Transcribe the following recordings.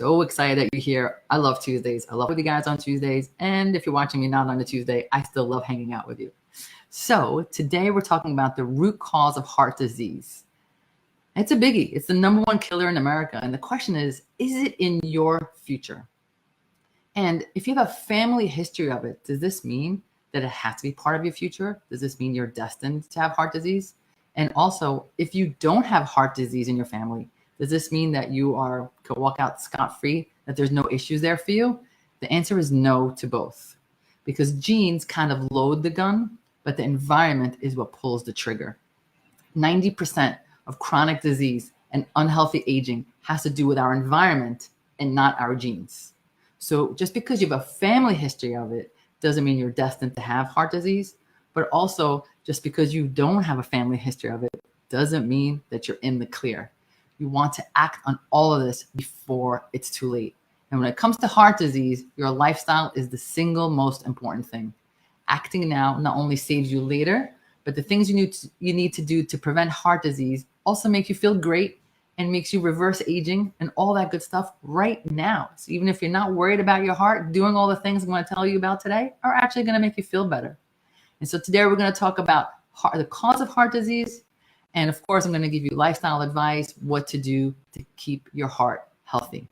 So excited that you're here. I love Tuesdays. I love with you guys on Tuesdays. And if you're watching me not on a Tuesday, I still love hanging out with you. So today we're talking about the root cause of heart disease. It's a biggie. It's the #1 killer in America. And the question is it in your future? And if you have a family history of it, does this mean that it has to be part of your future? Does this mean you're destined to have heart disease? And also, if you don't have heart disease in your family, does this mean that you could walk out scot-free, that there's no issues there for you? The answer is no to both, because genes kind of load the gun, but the environment is what pulls the trigger. 90% of chronic disease and unhealthy aging has to do with our environment and not our genes. So just because you have a family history of it doesn't mean you're destined to have heart disease, but also just because you don't have a family history of it doesn't mean that you're in the clear. You want to act on all of this before it's too late. And when it comes to heart disease, your lifestyle is the single most important thing. Acting now not only saves you later, but the things you need to do to prevent heart disease also make you feel great and makes you reverse aging and all that good stuff right now. So even if you're not worried about your heart, doing all the things I'm going to tell you about today are actually going to make you feel better. And so today we're going to talk about the cause of heart disease. And of course, I'm going to give you lifestyle advice, what to do to keep your heart healthy.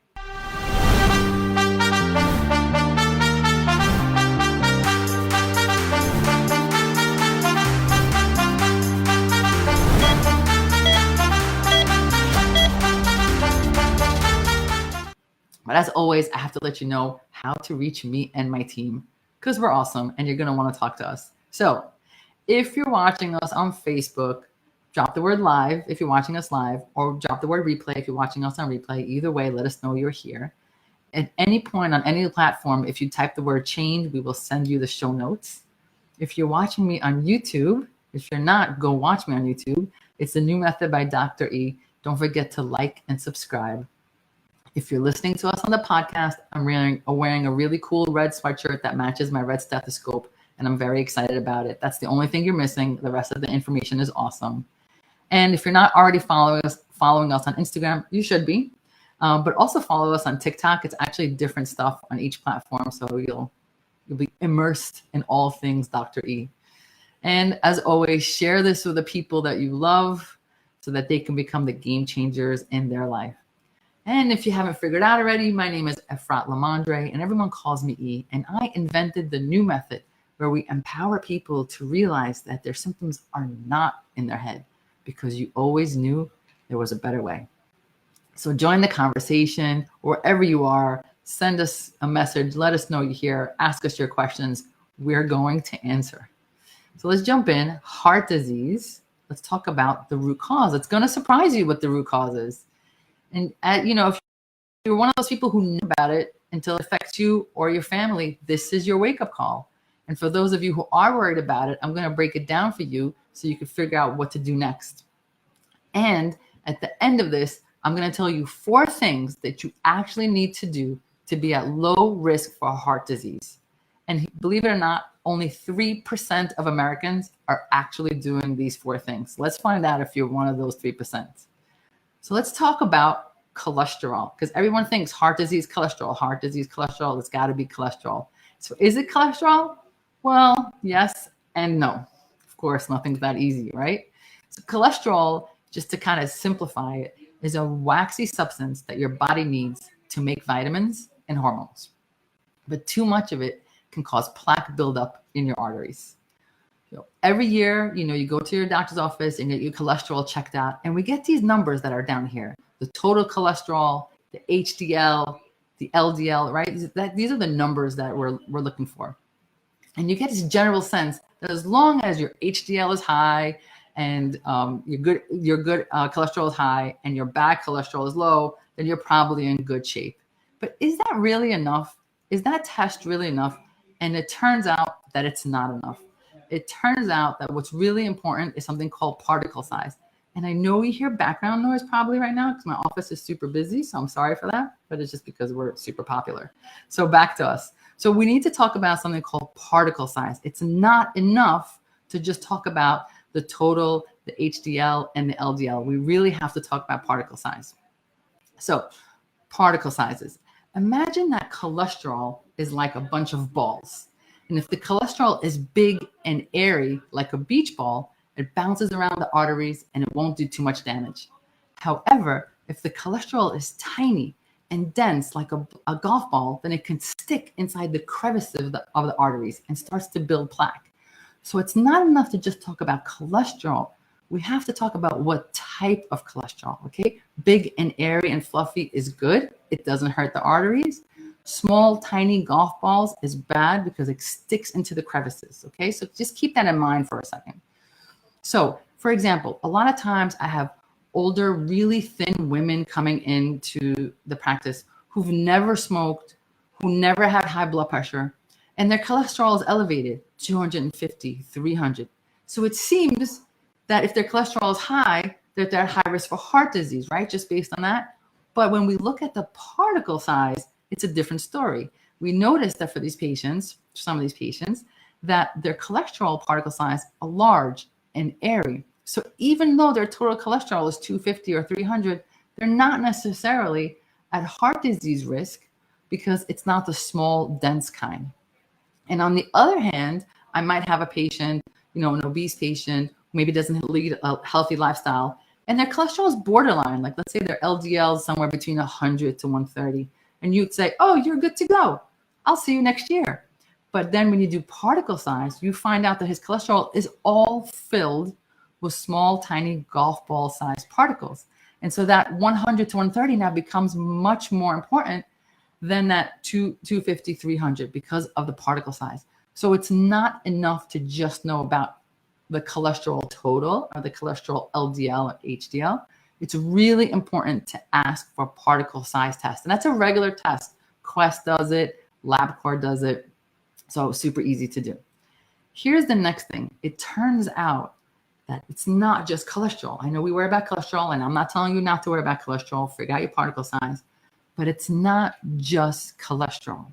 But as always, I have to let you know how to reach me and my team, because we're awesome and you're going to want to talk to us. So if you're watching us on Facebook, drop the word live if you're watching us live, or drop the word replay if you're watching us on replay. Either way, let us know you're here. At any point on any platform, if you type the word change, we will send you the show notes. If you're watching me on YouTube, if you're not, go watch me on YouTube. It's The New Method by Dr. E. Don't forget to like and subscribe. If you're listening to us on the podcast, I'm wearing a really cool red sweatshirt that matches my red stethoscope, and I'm very excited about it. That's the only thing you're missing. The rest of the information is awesome. And if you're not already following us on Instagram, you should be. But also follow us on TikTok. It's actually different stuff on each platform, so you'll be immersed in all things Dr. E. And as always, share this with the people that you love so that they can become the game changers in their life. And if you haven't figured out already, my name is Efrat Lamondre, and everyone calls me E. And I invented the new method where we empower people to realize that their symptoms are not in their head, because you always knew there was a better way. So join the conversation wherever you are. Send us a message. Let us know you're here. Ask us your questions. We're going to answer. So let's jump in. Heart disease. Let's talk about the root cause. It's going to surprise you what the root cause is. And if you're one of those people who know about it until it affects you or your family, this is your wake-up call. And for those of you who are worried about it, I'm going to break it down for you so you can figure out what to do next. And at the end of this, I'm going to tell you 4 things that you actually need to do to be at low risk for heart disease. And believe it or not, only 3% of Americans are actually doing these 4 things. Let's find out if you're one of those 3%. So let's talk about cholesterol, because everyone thinks heart disease, cholesterol. It's got to be cholesterol. So is it cholesterol? Well, yes and no. Of course, nothing's that easy, right? So cholesterol, just to kind of simplify it, is a waxy substance that your body needs to make vitamins and hormones. But too much of it can cause plaque buildup in your arteries. Every year, you go to your doctor's office and get your cholesterol checked out, and we get these numbers that are down here: the total cholesterol, the HDL, the LDL, right? These are the numbers that we're looking for. And you get this general sense that as long as your HDL is high and your good cholesterol is high and your bad cholesterol is low, then you're probably in good shape. But is that really enough? Is that test really enough? And it turns out that it's not enough. It turns out that what's really important is something called particle size. And I know you hear background noise probably right now because my office is super busy, so I'm sorry for that, but it's just because we're super popular. So back to us. So we need to talk about something called particle size. It's not enough to just talk about the total, the HDL, and the LDL. We really have to talk about particle size. So particle sizes. Imagine that cholesterol is like a bunch of balls. And if the cholesterol is big and airy, like a beach ball, it bounces around the arteries and it won't do too much damage. However, if the cholesterol is tiny and dense, like a golf ball, then it can stick inside the crevices of the arteries and starts to build plaque. So it's not enough to just talk about cholesterol. We have to talk about what type of cholesterol, okay? Big and airy and fluffy is good. It doesn't hurt the arteries. Small, tiny golf balls is bad because it sticks into the crevices, okay? So just keep that in mind for a second. So, for example, a lot of times I have older, really thin women coming into the practice who've never smoked, who never had high blood pressure, and their cholesterol is elevated, 250, 300. So it seems that if their cholesterol is high, that they're at high risk for heart disease, right? Just based on that. But when we look at the particle size, it's a different story. We notice that for these patients, some of these patients, that their cholesterol particle size are large and airy. So even though their total cholesterol is 250 or 300, they're not necessarily at heart disease risk because it's not the small, dense kind. And on the other hand, I might have a patient, an obese patient, who maybe doesn't lead a healthy lifestyle, and their cholesterol is borderline. Like let's say their LDL is somewhere between 100 to 130. And you'd say, oh, you're good to go. I'll see you next year. But then when you do particle size, you find out that his cholesterol is all filled with small, tiny golf ball sized particles. And so that 100 to 130 now becomes much more important than that 250, 300 because of the particle size. So it's not enough to just know about the cholesterol total or the cholesterol LDL or HDL. It's really important to ask for particle size test. And that's a regular test. Quest does it, LabCorp does it. So super easy to do. Here's the next thing. It turns out that it's not just cholesterol. I know we worry about cholesterol, and I'm not telling you not to worry about cholesterol. Figure out your particle size. But it's not just cholesterol,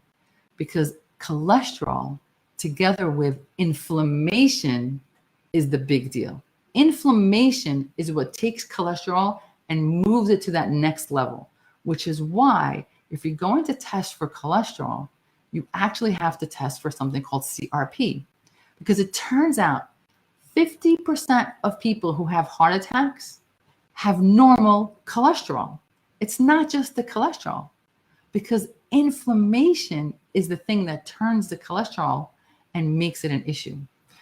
because cholesterol together with inflammation is the big deal. Inflammation is what takes cholesterol and moves it to that next level, which is why if you're going to test for cholesterol, you actually have to test for something called CRP, because it turns out 50% of people who have heart attacks have normal cholesterol. It's not just the cholesterol, because inflammation is the thing that turns the cholesterol and makes it an issue.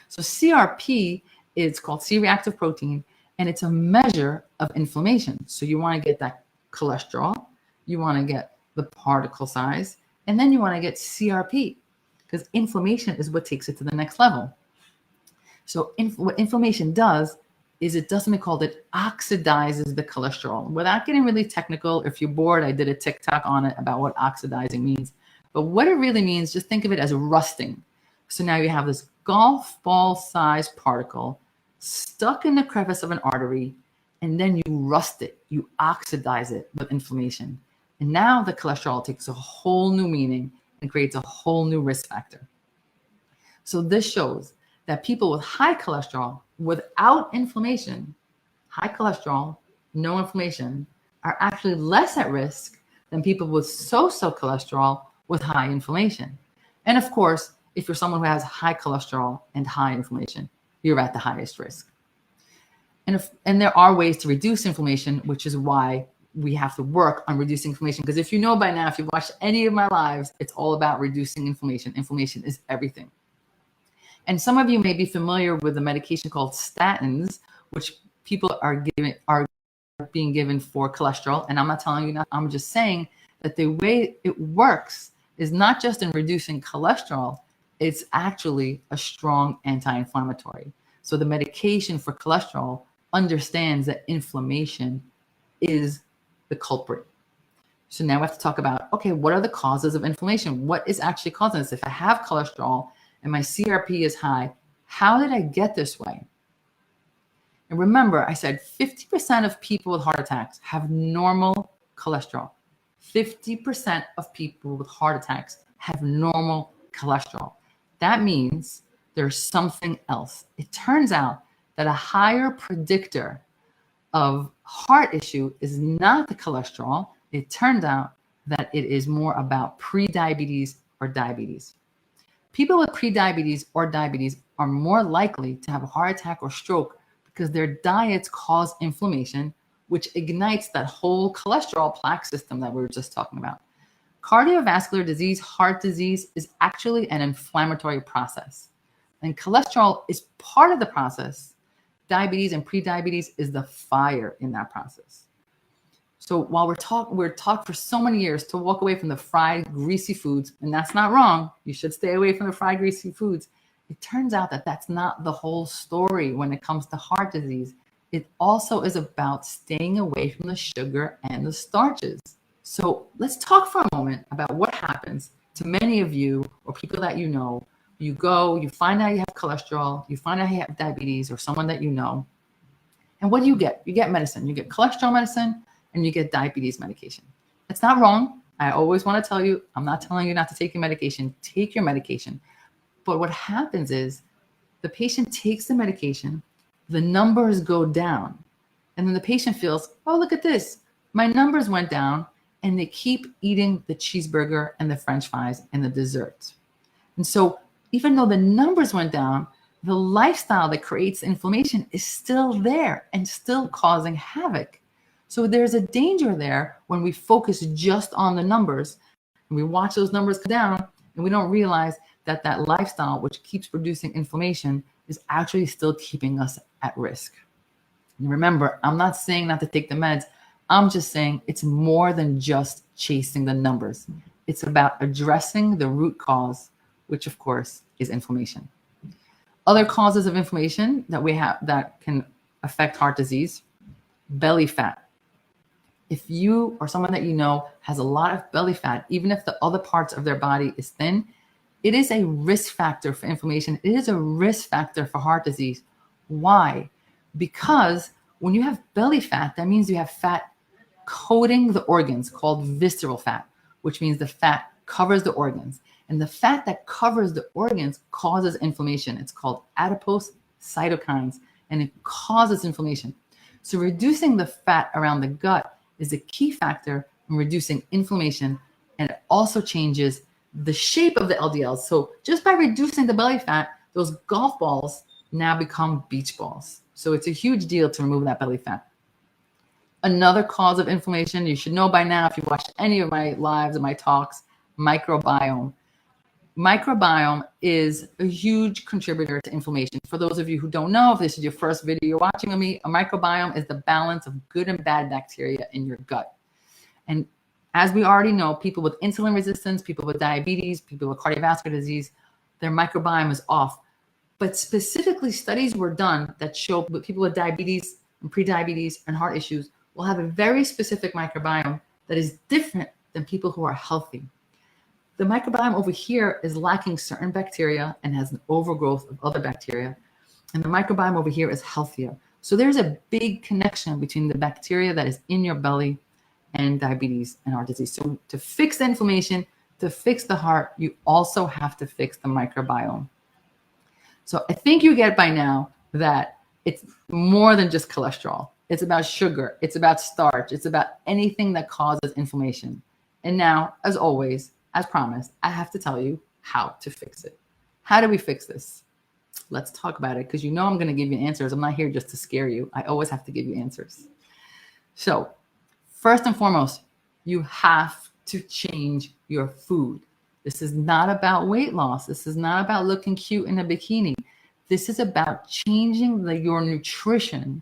So CRP is called C-reactive protein, and it's a measure of inflammation. So you want to get that cholesterol, you want to get the particle size, and then you want to get CRP, because inflammation is what takes it to the next level. So what inflammation does is it does something called it oxidizes the cholesterol. Without getting really technical, if you're bored, I did a TikTok on it about what oxidizing means. But what it really means, just think of it as rusting. So now you have this golf ball sized particle stuck in the crevice of an artery, and then you rust it, you oxidize it with inflammation. And now the cholesterol takes a whole new meaning and creates a whole new risk factor. So this shows that people with high cholesterol without inflammation, high cholesterol, no inflammation, are actually less at risk than people with so-so cholesterol with high inflammation. And of course, if you're someone who has high cholesterol and high inflammation, you're at the highest risk. And there are ways to reduce inflammation, which is why we have to work on reducing inflammation. Because if you know by now, if you've watched any of my lives, it's all about reducing inflammation. Inflammation is everything. And some of you may be familiar with a medication called statins, which people are being given for cholesterol. And I'm not telling you that. I'm just saying that the way it works is not just in reducing cholesterol, it's actually a strong anti-inflammatory. So the medication for cholesterol understands that inflammation is the culprit. So now we have to talk about, okay, what are the causes of inflammation? What is actually causing this? If I have cholesterol and my CRP is high, how did I get this way? And remember, I said 50% of people with heart attacks have normal cholesterol. 50% of people with heart attacks have normal cholesterol. That means there's something else. It turns out that a higher predictor of heart issue is not the cholesterol. It turns out that it is more about pre-diabetes or diabetes. People with pre-diabetes or diabetes are more likely to have a heart attack or stroke because their diets cause inflammation, which ignites that whole cholesterol plaque system that we were just talking about. Cardiovascular disease, heart disease, is actually an inflammatory process. And cholesterol is part of the process. Diabetes and prediabetes is the fire in that process. So while we're taught for so many years to walk away from the fried, greasy foods, and that's not wrong. You should stay away from the fried, greasy foods. It turns out that that's not the whole story when it comes to heart disease. It also is about staying away from the sugar and the starches. So let's talk for a moment about what happens to many of you or people that you know. You go, you find out you have cholesterol, you find out you have diabetes or someone that you know. And what do you get? You get medicine. You get cholesterol medicine and you get diabetes medication. It's not wrong. I always want to tell you, I'm not telling you not to take your medication. Take your medication. But what happens is the patient takes the medication, the numbers go down, and then the patient feels, oh, look at this. My numbers went down, and they keep eating the cheeseburger and the French fries and the desserts. And so even though the numbers went down, the lifestyle that creates inflammation is still there and still causing havoc. So there's a danger there when we focus just on the numbers and we watch those numbers come down and we don't realize that that lifestyle, which keeps producing inflammation, is actually still keeping us at risk. And remember, I'm not saying not to take the meds. I'm just saying it's more than just chasing the numbers. It's about addressing the root cause, which of course is inflammation. Other causes of inflammation that we have that can affect heart disease: belly fat. If you or someone that you know has a lot of belly fat, even if the other parts of their body is thin, it is a risk factor for inflammation. It is a risk factor for heart disease. Why? Because when you have belly fat, that means you have fat coating the organs, called visceral fat, which means the fat covers the organs. And the fat that covers the organs causes inflammation. It's called adipose cytokines, and it causes inflammation. So reducing the fat around the gut is a key factor in reducing inflammation, and it also changes the shape of the LDLs. So just by reducing the belly fat, those golf balls now become beach balls. So it's a huge deal to remove that belly fat. Another cause of inflammation, you should know by now if you watched any of my lives and my talks, microbiome. Microbiome is a huge contributor to inflammation. For those of you who don't know, if this is your first video you're watching with me, a microbiome is the balance of good and bad bacteria in your gut. And as we already know, people with insulin resistance, people with diabetes, people with cardiovascular disease, their microbiome is off. But specifically, studies were done that show that people with diabetes and prediabetes and heart issues will have a very specific microbiome that is different than people who are healthy. The microbiome over here is lacking certain bacteria and has an overgrowth of other bacteria. And the microbiome over here is healthier. So there's a big connection between the bacteria that is in your belly and diabetes and heart disease. So to fix the inflammation, to fix the heart, you also have to fix the microbiome. So I think you get by now that it's more than just cholesterol. It's about sugar. It's about starch. It's about anything that causes inflammation. And now, as always, as promised, I have to tell you how to fix it. How do we fix this? Let's talk about it, because you know I'm going to give you answers. I'm not here just to scare you. I always have to give you answers. So first and foremost, you have to change your food. This is not about weight loss. This is not about looking cute in a bikini. This is about changing your nutrition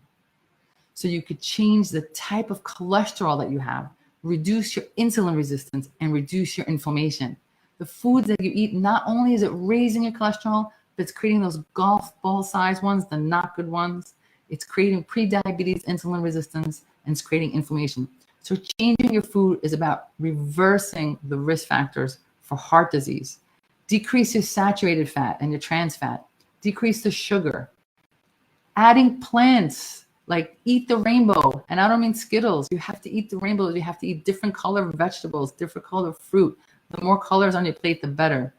so you could change the type of cholesterol that you have, reduce your insulin resistance, and reduce your inflammation. The foods that you eat, not only is it raising your cholesterol, but it's creating those golf ball size ones, the not good ones. It's creating pre-diabetes, insulin resistance, and it's creating inflammation. So changing your food is about reversing the risk factors for heart disease. Decrease your saturated fat and your trans fat. Decrease the sugar. Adding plants, like eat the rainbow. And I don't mean Skittles. You have to eat the rainbow. You have to eat different color vegetables, different color fruit. The more colors on your plate, the better.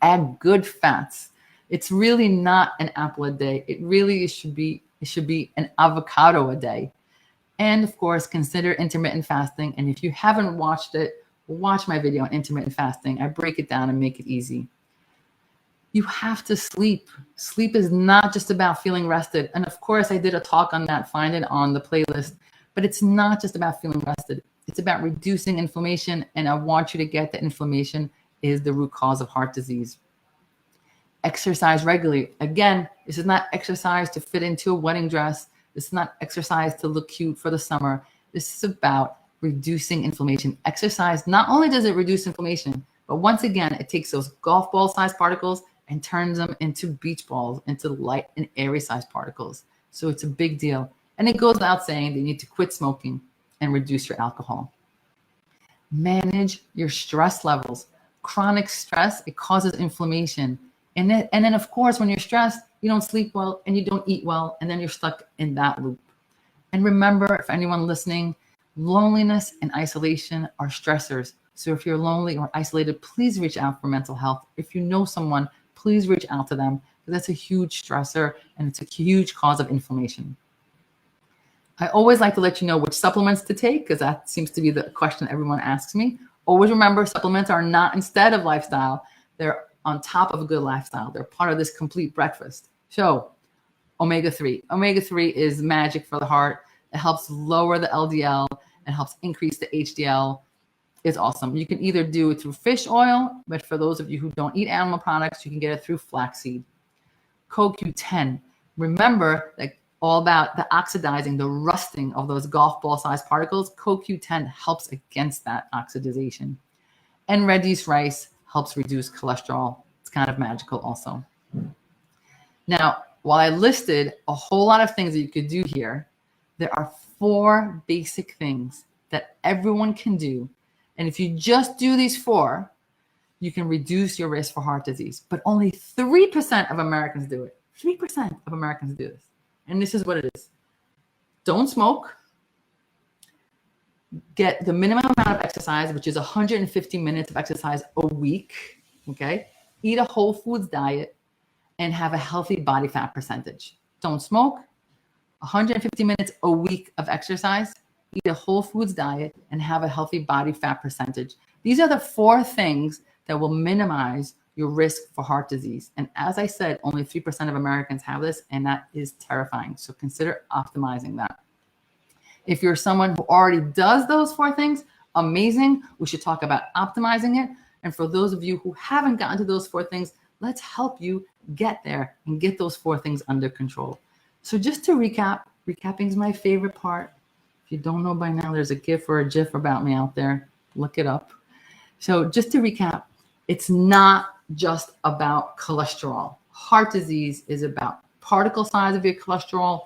Add good fats. It's really not an apple a day. It should be an avocado a day. And of course, consider intermittent fasting. And if you haven't watched it, watch my video on intermittent fasting. I break it down and make it easy. You have to sleep. Sleep is not just about feeling rested. And of course, I did a talk on that. Find it on the playlist. But it's not just about feeling rested. It's about reducing inflammation. And I want you to get that inflammation is the root cause of heart disease. Exercise regularly. Again, this is not exercise to fit into a wedding dress. This is not exercise to look cute for the summer. This is about reducing inflammation. Exercise, not only does it reduce inflammation, but once again, it takes those golf ball sized particles and turns them into beach balls, into light and airy sized particles. So it's a big deal. And it goes without saying that you need to quit smoking and reduce your alcohol. Manage your stress levels. Chronic stress, it causes inflammation. And then, of course, when you're stressed, you don't sleep well and you don't eat well, and then you're stuck in that loop. And remember, if anyone listening, loneliness and isolation are stressors. So if you're lonely or isolated, please reach out for mental health. If you know someone, please reach out to them, because that's a huge stressor and it's a huge cause of inflammation. I always like to let you know which supplements to take, because that seems to be the question everyone asks me. Always remember, supplements are not instead of lifestyle. They're on top of a good lifestyle. They're part of this complete breakfast. So omega-3. Omega-3 is magic for the heart. It helps lower the LDL and helps increase the HDL. It's awesome. You can either do it through fish oil, but for those of you who don't eat animal products, you can get it through flaxseed. CoQ10. Remember that all about the oxidizing, the rusting of those golf ball sized particles. CoQ10 helps against that oxidization. And red yeast rice helps reduce cholesterol. It's kind of magical also. Now, while I listed a whole lot of things that you could do here, there are 4 basic things that everyone can do. And if you just do these 4, you can reduce your risk for heart disease. But only 3% of Americans do it. 3% of Americans do this. And this is what it is. Don't smoke. Get the minimum amount of exercise, which is 150 minutes of exercise a week. Okay. Eat a whole foods diet and have a healthy body fat percentage. Don't smoke. 150 minutes a week of exercise. Eat a whole foods diet and have a healthy body fat percentage. These are the 4 things that will minimize your risk for heart disease. And as I said, only 3% of Americans have this, and that is terrifying. So consider optimizing that. If you're someone who already does those 4 things, amazing. We should talk about optimizing it. And for those of you who haven't gotten to those 4 things, let's help you get there and get those 4 things under control. So just to recap, recapping is my favorite part. If you don't know by now, there's a GIF or a GIF about me out there. Look it up. So just to recap, it's not just about cholesterol. Heart disease is about particle size of your cholesterol,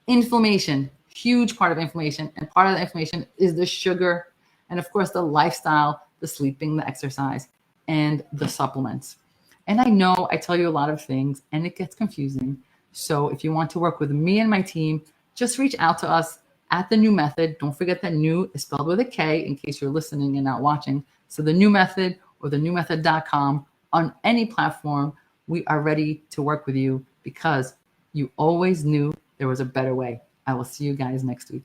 inflammation, huge part of inflammation. And part of the inflammation is the sugar. And of course, the lifestyle, the sleeping, the exercise, and the supplements. And I know I tell you a lot of things and it gets confusing. So if you want to work with me and my team, just reach out to us at The New Method. Don't forget that new is spelled with a K in case you're listening and not watching. So The New Method or thenewmethod.com. On any platform, we are ready to work with you because you always knew there was a better way. I will see you guys next week.